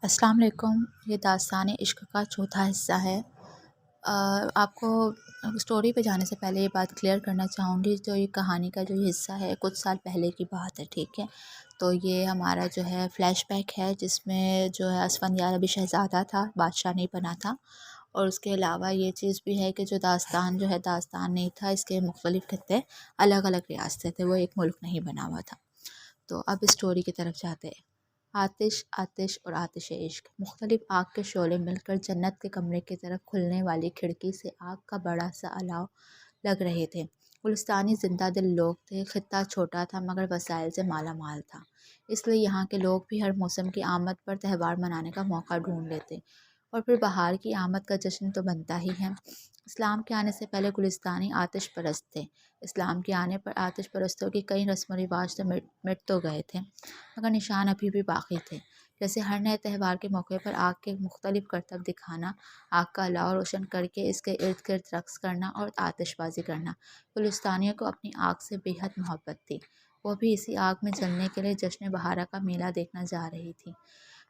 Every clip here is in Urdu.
السلام علیکم۔ یہ داستان عشق کا چوتھا حصہ ہے۔ آپ کو اسٹوری پہ جانے سے پہلے یہ بات کلیئر کرنا چاہوں گی، جو یہ کہانی کا جو یہ حصہ ہے کچھ سال پہلے کی بات ہے، ٹھیک ہے؟ تو یہ ہمارا جو ہے فلیش بیک ہے، جس میں جو ہے اسفندیار ابھی شہزادہ تھا، بادشاہ نہیں بنا تھا۔ اور اس کے علاوہ یہ چیز بھی ہے کہ جو داستان جو ہے داستان نہیں تھا، اس کے مختلف خطے الگ الگ ریاستیں تھے، وہ ایک ملک نہیں بنا ہوا تھا۔ تو اب اسٹوری کی طرف جاتے ہیں۔ آتش آتش اور آتش عشق۔ مختلف آگ کے شعلے مل کر جنت کے کمرے کی طرف کھلنے والی کھڑکی سے آگ کا بڑا سا الاؤ لگ رہے تھے۔ گلستانی زندہ دل لوگ تھے، خطہ چھوٹا تھا مگر وسائل سے مالا مال تھا، اس لیے یہاں کے لوگ بھی ہر موسم کی آمد پر تہوار منانے کا موقع ڈھونڈ لیتے، اور پھر بہار کی آمد کا جشن تو بنتا ہی ہے۔ اسلام کے آنے سے پہلے گلستانی آتش پرست تھے۔ اسلام کے آنے پر آتش پرستوں کی کئی رسم و رواج تو مٹ تو گئے تھے، مگر نشان ابھی بھی باقی تھے، جیسے ہر نئے تہوار کے موقع پر آگ کے مختلف کرتب دکھانا، آگ کا الاؤ روشن کر کے اس کے ارد گرد رقص کرنا اور آتش بازی کرنا۔ گلستانیوں کو اپنی آگ سے بے حد محبت تھی، وہ بھی اسی آگ میں جلنے کے لیے جشن بہارا کا میلہ دیکھنا جا رہی تھی۔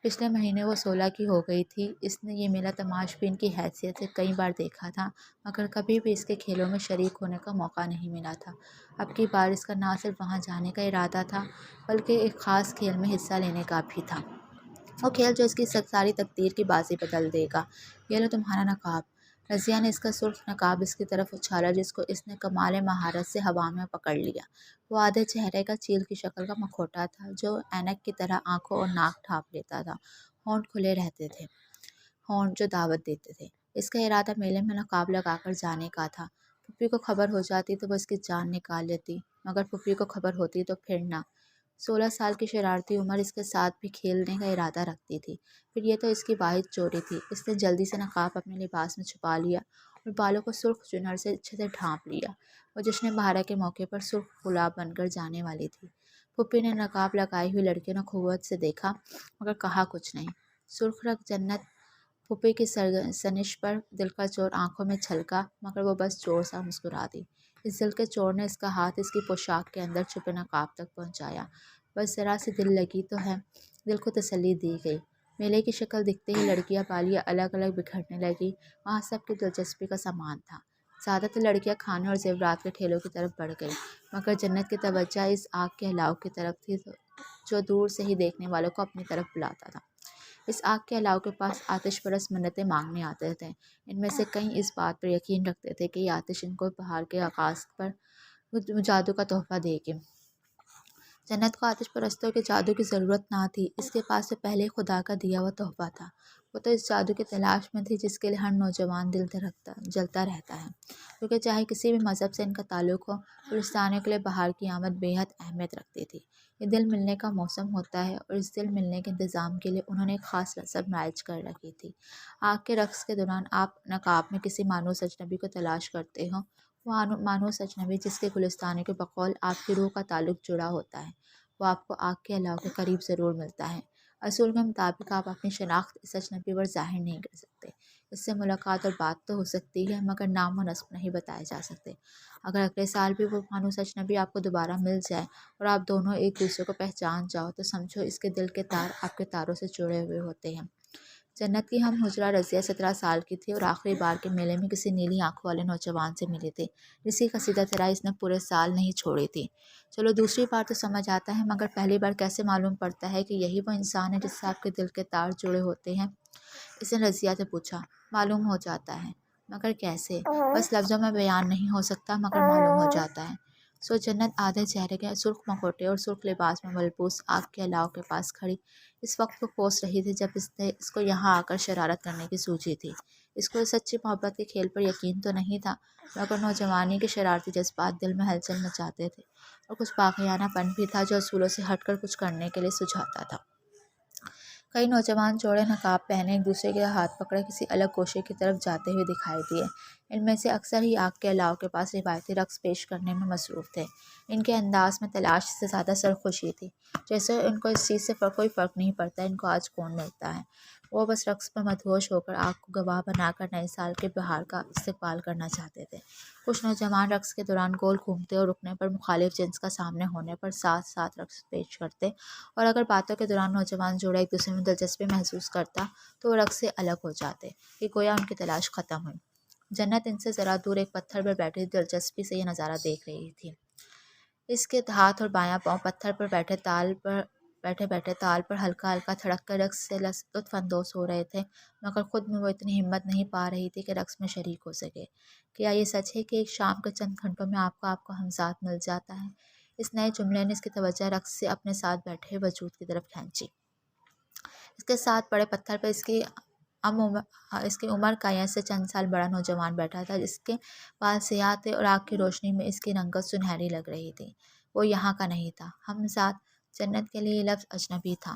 پچھلے مہینے وہ 16 کی ہو گئی تھی۔ اس نے یہ میلہ تماش بین کی حیثیت سے کئی بار دیکھا تھا، مگر کبھی بھی اس کے کھیلوں میں شریک ہونے کا موقع نہیں ملا تھا۔ اب کی بار اس کا نہ صرف وہاں جانے کا ارادہ تھا، بلکہ ایک خاص کھیل میں حصہ لینے کا بھی تھا، وہ کھیل جو اس کی ساری تقدیر کی بازی بدل دے گا۔ یہ لو تمہارا نقاب۔ رضیہ نے اس کا سرخ نقاب اس کی طرف اچھالا، جس کو اس نے کمال مہارت سے ہوا میں پکڑ لیا۔ وہ آدھے چہرے کا چیل کی شکل کا مکھوٹا تھا، جو اینک کی طرح آنکھوں اور ناک ڈھانپ لیتا تھا۔ ہونٹ کھلے رہتے تھے، ہونٹ جو دعوت دیتے تھے۔ اس کا ارادہ میلے میں نقاب لگا کر جانے کا تھا۔ پھپھی کو خبر ہو جاتی تو وہ اس کی جان نکال لیتی، مگر پھپھی کو خبر ہوتی تو پھر نہ۔ 16 سال کی شرارتی عمر اس کے ساتھ بھی کھیلنے کا ارادہ رکھتی تھی، پھر یہ تو اس کی واحد چوری تھی۔ اس نے جلدی سے نقاب اپنے لباس میں چھپا لیا اور بالوں کو سرخ چنر سے اچھے سے ڈھانپ لیا۔ وہ جشن بہارا کے موقع پر سرخ گلاب بن کر جانے والی تھی۔ پھپھی نے نقاب لگائی ہوئی لڑکی کو قوت سے دیکھا، مگر کہا کچھ نہیں۔ سرخ رنگ جنت پھپھی کی سرزنش پر دل کا چور آنکھوں میں چھلکا، مگر وہ بس زور سے مسکرا دی۔ اس دل کے چور نے اس کا ہاتھ اس کی پوشاک کے اندر چھپے نقاب تک پہنچایا۔ بس ذرا سی دل لگی تو ہے، دل کو تسلی دی گئی۔ میلے کی شکل دکھتے ہی لڑکیاں بالیاں الگ الگ بکھرنے لگی، وہاں سب کی دلچسپی کا سامان تھا۔ زیادہ تر لڑکیاں کھانے اور زیورات کے ٹھیلوں کی طرف بڑھ گئی، مگر جنت کی توجہ اس آگ کے الاؤ کی طرف تھی، جو دور سے ہی دیکھنے والوں کو اپنی طرف بلاتا تھا۔ اس آگ کے الاؤ کے پاس آتش پرست منتیں مانگنے آتے تھے۔ ان میں سے کئی اس بات پر یقین رکھتے تھے کہ یہ آتش ان کو بہار کے آغاز پر جادو کا تحفہ دے گی۔ جنت کو آتش پرستوں کے جادو کی ضرورت نہ تھی، اس کے پاس تو پہلے خدا کا دیا ہوا تحفہ تھا۔ وہ تو اس جادو کی تلاش میں تھی جس کے لیے ہر نوجوان دل جلتا رہتا ہے، کیونکہ چاہے کسی بھی مذہب سے ان کا تعلق ہو، گلستانیوں کے لیے بہار کی آمد بے حد اہمیت رکھتی تھی۔ یہ دل ملنے کا موسم ہوتا ہے، اور اس دل ملنے کے انتظام کے لیے انہوں نے ایک خاص رسم رائج کر رکھی تھی۔ آگ کے رقص کے دوران آپ نقاب میں کسی مانوس اجنبی کو تلاش کرتے ہو، وہ مانوس اجنبی جس کے گلستانی کے بقول آپ کی روح کا تعلق جڑا ہوتا ہے، وہ آپ کو آگ کے الاؤ کے قریب ضرور ملتا ہے۔ اصول کے مطابق آپ اپنی شناخت اس اجنبی پر ظاہر نہیں کر سکتے، اس سے ملاقات اور بات تو ہو سکتی ہے، مگر نام و نسب نہیں بتائے جا سکتے۔ اگر اگلے سال بھی وہ مانوس اجنبی آپ کو دوبارہ مل جائے اور آپ دونوں ایک دوسرے کو پہچان جاؤ، تو سمجھو اس کے دل کے تار آپ کے تاروں سے جڑے ہوئے ہوتے ہیں۔ جنت کی ہم حجرہ رضیہ 17 سال کی تھی اور آخری بار کے میلے میں کسی نیلی آنکھوں والے نوجوان سے ملی تھی، جس کی قصیدہ ترائی اس نے پورے سال نہیں چھوڑی تھی۔ چلو دوسری بار تو سمجھ آتا ہے، مگر پہلی بار کیسے معلوم پڑتا ہے کہ یہی وہ انسان ہے جس سے آپ کے دل کے تار جڑے ہوتے ہیں؟ اس نے رضیہ سے پوچھا۔ معلوم ہو جاتا ہے، مگر کیسے؟ بس لفظوں میں بیان نہیں ہو سکتا، مگر معلوم ہو جاتا ہے۔ جنت آدھے چہرے کے سرخ مکھوٹے اور سرخ لباس میں ملبوس آگ کے الاؤ کے پاس کھڑی اس وقت کو کوس رہی تھی جب اس نے اس کو یہاں آ کر شرارت کرنے کی سوچی تھی۔ اس کو سچی محبت کے کھیل پر یقین تو نہیں تھا، مگر نوجوانی کے شرارتی جذبات دل میں ہلچل مچاتے تھے، اور کچھ باغیانہ پن بھی تھا جو اصولوں سے ہٹ کر کچھ کرنے کے لیے سجھاتا تھا۔ کئی نوجوان جوڑے نقاب پہنے ایک دوسرے کے ہاتھ پکڑے کسی الگ گوشے کی طرف جاتے ہوئے دکھائی دیے۔ ان میں سے اکثر ہی آگ کے الاؤ کے پاس روایتی رقص پیش کرنے میں مصروف تھے۔ ان کے انداز میں تلاش سے زیادہ سرخوشی تھی، جیسے ان کو اس چیز سے کوئی فرق نہیں پڑتا ان کو آج کون ملتا ہے۔ وہ بس رقص پر مدہوش ہو کر آگ کو گواہ بنا کر نئے سال کے بہار کا استقبال کرنا چاہتے تھے۔ کچھ نوجوان رقص کے دوران گول گھومتے اور رکنے پر مخالف جنس کا سامنے ہونے پر ساتھ ساتھ رقص پیش کرتے، اور اگر باتوں کے دوران نوجوان جوڑا ایک دوسرے میں دلچسپی محسوس کرتا تو وہ رقص سے الگ ہو جاتے کہ گویا ان کی تلاش ختم ہوئی۔ جنت ان سے ذرا دور ایک پتھر پر بیٹھی دلچسپی سے یہ نظارہ دیکھ رہی تھی۔ اس کے ہاتھ اور بایاں پاؤں پتھر پر بیٹھے تال پر ہلکا ہلکا تھڑک کر رقص سے لطف اندوز ہو رہے تھے، مگر خود میں وہ اتنی ہمت نہیں پا رہی تھی کہ رقص میں شریک ہو سکے۔ کیا یہ سچ ہے کہ ایک شام کے چند گھنٹوں میں آپ کو ہمذات مل جاتا ہے؟ اس نئے جملے نے اس کی توجہ رقص سے اپنے ساتھ بیٹھے وجود کی طرف کھینچی۔ اس کے ساتھ بڑے پتھر پر اس کی عمر کا یا سے چند سال بڑا نوجوان بیٹھا تھا، جس کے بال سیاہ تھے اور آگ کی روشنی میں اس کی رنگت سنہری لگ رہی تھی۔ وہ یہاں کا نہیں تھا۔ ہمذات، جنت کے لیے یہ لفظ اجنبی تھا۔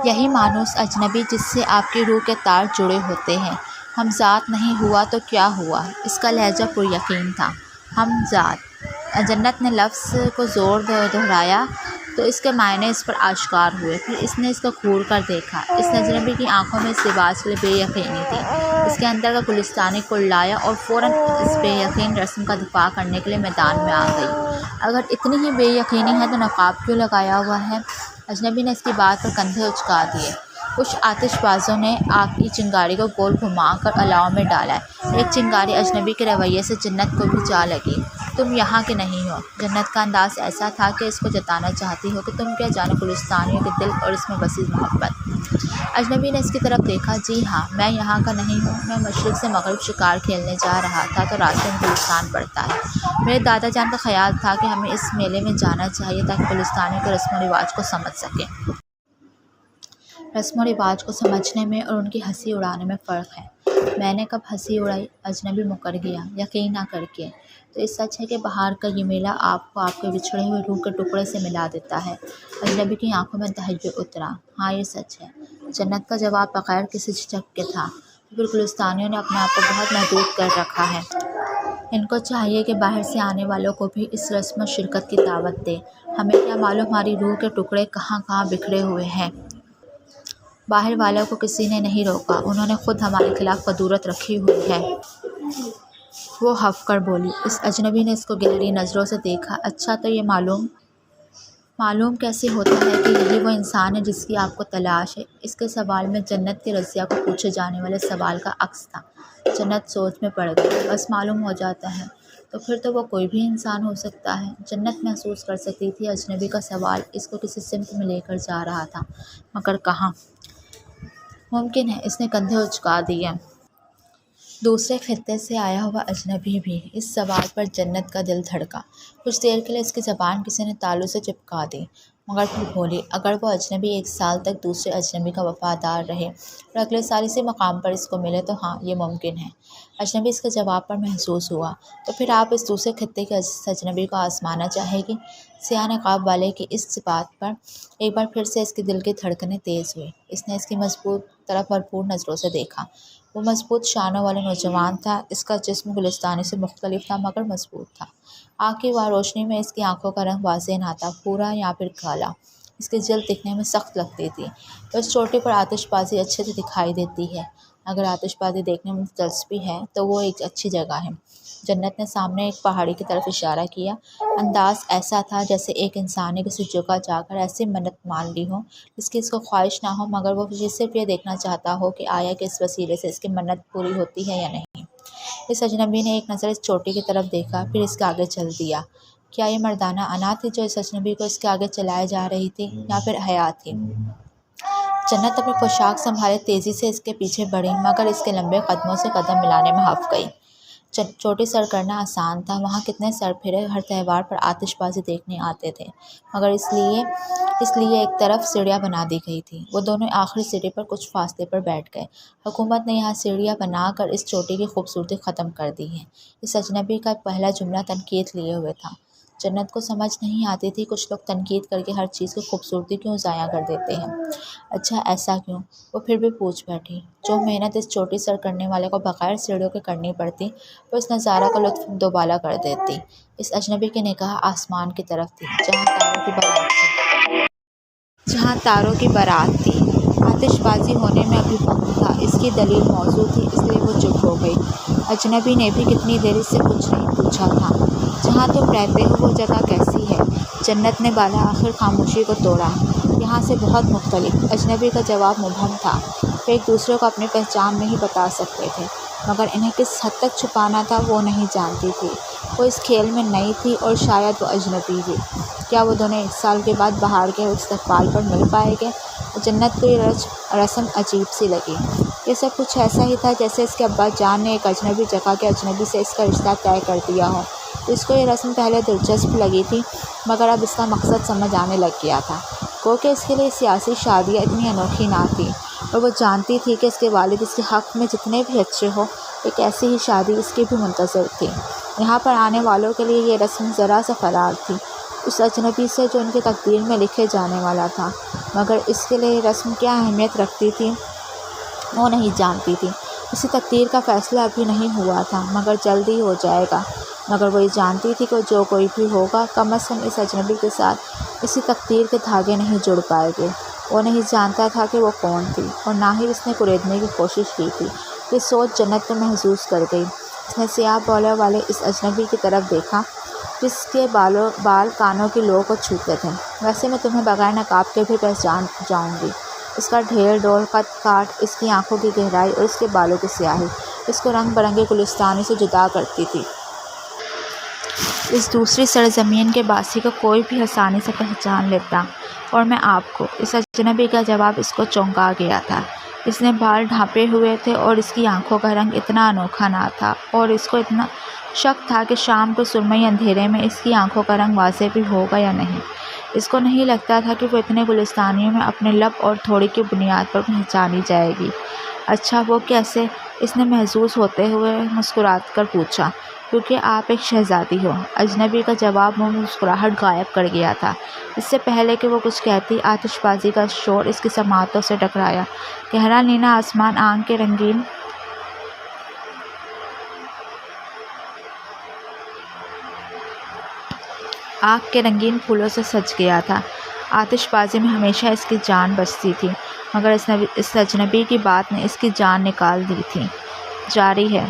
یہی مانوس اجنبی جس سے آپ کی روح کے تار جڑے ہوتے ہیں۔ ہمذات نہیں ہوا تو کیا ہوا؟ اس کا لہجہ پر یقین تھا۔ ہمذات۔ جنت نے لفظ کو زور دہرایا تو اس کے معنی اس پر آشکار ہوئے۔ پھر اس نے اس کو گھور کر دیکھا۔ اس اجنبی کی آنکھوں میں اس لباس کے لیے بے یقینی تھی۔ اس کے اندر کا گلستانی کڑلایا اور فوراً اس بے یقین رسم کا دفاع کرنے کے لیے میدان میں آ گئی۔ اگر اتنی ہی بے یقینی ہے تو نقاب کیوں لگایا ہوا ہے؟ اجنبی نے اس کی بات پر کندھے اچکا دیے۔ کچھ آتش بازوں نے آگ کی چنگاری کو گول گھما کر الاؤ میں ڈالا۔ ایک چنگاری اجنبی کے رویے سے جنت کو بھی جا لگی۔ تم یہاں کے نہیں ہو۔ جنت کا انداز ایسا تھا کہ اس کو جتانا چاہتی ہو کہ تم کیا جانو گلستانیوں کے دل اور اس میں بسی محبت۔ اجنبی نے اس کی طرف دیکھا۔ جی ہاں، میں یہاں کا نہیں ہوں۔ میں مشرق سے مغرب شکار کھیلنے جا رہا تھا تو راستے میں گلستان پڑتا ہے۔ میرے دادا جان کا خیال تھا کہ ہمیں اس میلے میں جانا چاہیے تاکہ گلستانیوں کے رسم و رواج کو سمجھ سکیں۔ رسم و رواج کو سمجھنے میں اور ان کی ہنسی اڑانے میں فرق ہے۔ میں نے کب ہنسی اڑائی؟ اجنبی مکر گیا، یقین نہ کر کے۔ تو یہ سچ ہے کہ بہار کا یہ میلہ آپ کو آپ کے بچھڑے ہوئے روح کے ٹکڑے سے ملا دیتا ہے؟ اجنبی کی آنکھوں میں تحیر اترا۔ ہاں، یہ سچ ہے۔ جنت کا جواب بغیر کسی جھجک کے تھا۔ تو پھر گلستانیوں نے اپنے آپ کو بہت محدود کر رکھا ہے۔ ان کو چاہیے کہ باہر سے آنے والوں کو بھی اس رسم میں شرکت کی دعوت دے۔ ہمیں کیا معلوم ہماری روح کے ٹکڑے کہاں کہاں بکھرے ہوئے ہیں۔ باہر والوں کو کسی نے نہیں روکا، انہوں نے خود ہمارے خلاف قدورت رکھی ہوئی ہے۔ وہ ہف کر بولی۔ اس اجنبی نے اس کو گہری نظروں سے دیکھا۔ اچھا، تو یہ معلوم کیسے ہوتا ہے کہ یہی وہ انسان ہے جس کی آپ کو تلاش ہے؟ اس کے سوال میں جنت کے رضیہ کو پوچھے جانے والے سوال کا عکس تھا۔ جنت سوچ میں پڑ گئی۔ بس معلوم ہو جاتا ہے؟ تو پھر تو وہ کوئی بھی انسان ہو سکتا ہے۔ جنت محسوس کر سکتی تھی اجنبی کا سوال اس کو کسی سمت میں لے کر جا رہا تھا، مگر کہاں؟ ممکن ہے۔ اس نے کندھے اچکا دیے۔ دوسرے خطے سے آیا ہوا اجنبی بھی۔ اس سوال پر جنت کا دل دھڑکا۔ کچھ دیر کے لیے اس کی زبان کسی نے تالو سے چپکا دی، مگر پھر بولی، اگر وہ اجنبی 1 سال تک دوسرے اجنبی کا وفادار رہے اور اگلے سال اسی مقام پر اس کو ملے تو ہاں، یہ ممکن ہے۔ اجنبی اس کے جواب پر محظوظ ہوا۔ تو پھر آپ اس دوسرے خطے کے اجنبی کو آزمانا چاہے گی؟ سیاہ نقاب والے کی اس بات پر ایک بار پھر سے اس کے دل کی دھڑکنیں تیز ہوئیں۔ اس نے اس کی مضبوط طرف بھرپور نظروں سے دیکھا۔ وہ مضبوط شانوں والا نوجوان تھا۔ اس کا جسم گلستانی سے مختلف تھا مگر مضبوط تھا۔ آگ کی روشنی میں اس کی آنکھوں کا رنگ واضح نہ تھا، بھورا یا پھر کالا۔ اس کی جلد دکھنے میں سخت لگتی تھی۔ بس چوٹی پر آتش بازی اچھے سے دکھائی دیتی ہے۔ اگر آتش بازی دیکھنے میں دلچسپی ہے تو وہ ایک اچھی جگہ ہے۔ جنت نے سامنے ایک پہاڑی کی طرف اشارہ کیا۔ انداز ایسا تھا جیسے ایک انسان نے کسی جگہ جا کر ایسی منت مان لی ہو جس کی اس کو خواہش نہ ہو، مگر وہ صرف یہ دیکھنا چاہتا ہو کہ آیا کہ اس وسیلے سے اس کی منت پوری ہوتی ہے یا نہیں۔ اس اجنبی نے ایک نظر اس چوٹی کی طرف دیکھا، پھر اس کے آگے چل دیا۔ کیا یہ مردانہ انا تھی جو اس اجنبی کو اس کے آگے چلائے جا رہی تھی، یا پھر حیا تھی؟ جنت اپنی پوشاک سنبھالے تیزی سے اس کے پیچھے بڑھی، مگر اس کے لمبے قدموں سے قدم ملانے میں ہف گئی۔ چوٹی سر کرنا آسان تھا۔ وہاں کتنے سر پھرے ہر تہوار پر آتش بازی دیکھنے آتے تھے، مگر اس لیے ایک طرف سیڑھیاں بنا دی گئی تھیں۔ وہ دونوں آخری سیڑھی پر کچھ فاصلے پر بیٹھ گئے۔ حکومت نے یہاں سیڑھیاں بنا کر اس چوٹی کی خوبصورتی ختم کر دی ہے۔ اس اجنبی کا پہلا جملہ تنقید لیے ہوئے تھا۔ جنت کو سمجھ نہیں آتی تھی کچھ لوگ تنقید کر کے ہر چیز کی خوبصورتی کیوں ضائع کر دیتے ہیں۔ اچھا ایسا کیوں؟ وہ پھر بھی پوچھ بیٹھی۔ جو محنت اس چھوٹی سر کرنے والے کو بغیر سیڑھیوں کے کرنی پڑتی وہ اس نظارہ کا لطف دوبالا کر دیتی۔ اس اجنبی کی نگاہ آسمان کی طرف تھی جہاں تاروں کی بارات تھی۔ آتش بازی ہونے میں ابھی وقت تھا، اس کی دلیل موزوں تھی، اس لیے وہ چپ ہو گئی۔ اجنبی نے بھی کتنی دیر اس سے کچھ نہیں پوچھا تھا۔ جہاں تم رہتے ہو وہ جگہ کیسی ہے؟ جنت نے بالا آخر خاموشی کو توڑا۔ یہاں سے بہت مختلف۔ اجنبی کا جواب مبہم تھا۔ وہ ایک دوسرے کو اپنی پہچان نہیں بتا سکتے تھے، مگر انہیں کس حد تک چھپانا تھا وہ نہیں جانتی تھی۔ وہ اس کھیل میں نئی تھی اور شاید وہ اجنبی بھی۔ کیا وہ دونوں 1 سال کے بعد بہار کے استقبال پر مل پائیں گے؟ جنت کو یہ رسم عجیب سی لگی۔ یہ سب کچھ ایسا ہی تھا جیسے اس کے ابا جان نے ایک اجنبی جگہ کے اجنبی سے اس کا رشتہ طے کر دیا ہو۔ اس کو یہ رسم پہلے دلچسپ لگی تھی، مگر اب اس کا مقصد سمجھ آنے لگ گیا تھا۔ گو کہ اس کے لیے سیاسی شادیاں اتنی انوکھی نہ تھیں، اور وہ جانتی تھی کہ اس کے والد اس کے حق میں جتنے بھی اچھے ہو، ایک ایسی ہی شادی اس کی بھی منتظر تھی۔ یہاں پر آنے والوں کے لیے یہ رسم ذرا سا فرار تھی اس اجنبی سے جو ان کی تقدیر میں لکھے جانے والا تھا، مگر اس کے لیے یہ رسم کیا اہمیت رکھتی تھی وہ نہیں جانتی تھی۔ اسی تقدیر کا فیصلہ ابھی نہیں ہوا تھا، مگر جلد ہی ہو جائے گا۔ مگر وہ یہ جانتی تھی کہ جو کوئی بھی ہوگا کم از کم اس اجنبی کے ساتھ اسی تقدیر کے دھاگے نہیں جڑ پائے گے۔ وہ نہیں جانتا تھا کہ وہ کون تھی، اور نہ ہی اس نے کریدنے کی کوشش کی تھی۔ یہ سوچ جنت کو محسوس کر گئی۔ اس نے سیاہ بالوں والے اس اجنبی کی طرف دیکھا جس کے بال کانوں کی لو کو چھوتے تھے۔ ویسے میں تمہیں بغیر نقاب کے بھی پہچان جاؤں گی۔ اس کا ڈھیر ڈول قد کاٹ، اس کی آنکھوں کی گہرائی اور اس کے بالوں کی سیاہی اس کو رنگ برنگے گلستانوں سے جدا کرتی تھی۔ اس دوسری سرزمین کے باسی کو کوئی بھی آسانی سے پہچان لیتا، اور میں آپ کو۔ اس اجنبی کا جواب اس کو چونکا گیا تھا۔ اس نے بال ڈھانپے ہوئے تھے اور اس کی آنکھوں کا رنگ اتنا انوکھا نہ تھا، اور اس کو اتنا شک تھا کہ شام کو سرمئی اندھیرے میں اس کی آنکھوں کا رنگ واضح بھی ہوگا یا نہیں۔ اس کو نہیں لگتا تھا کہ وہ اتنے گلستانیوں میں اپنے لب اور تھوڑی کی بنیاد پر پہچانی جائے گی۔ اچھا وہ کیسے؟ اس نے محظوظ ہوتے ہوئے مسکرا کر پوچھا۔ کیونکہ آپ ایک شہزادی ہو۔ اجنبی کا جواب میں مسکراہٹ غائب کر گیا تھا۔ اس سے پہلے کہ وہ کچھ کہتی، آتش بازی کا شور اس کی سماعتوں سے ٹکرایا۔ گہرا نیلا آسمان آنکھ کے رنگین پھولوں سے سج گیا تھا۔ آتش بازی میں ہمیشہ اس کی جان بستی تھی، مگر اس اجنبی کی بات نے اس کی جان نکال دی تھی۔ جاری ہے۔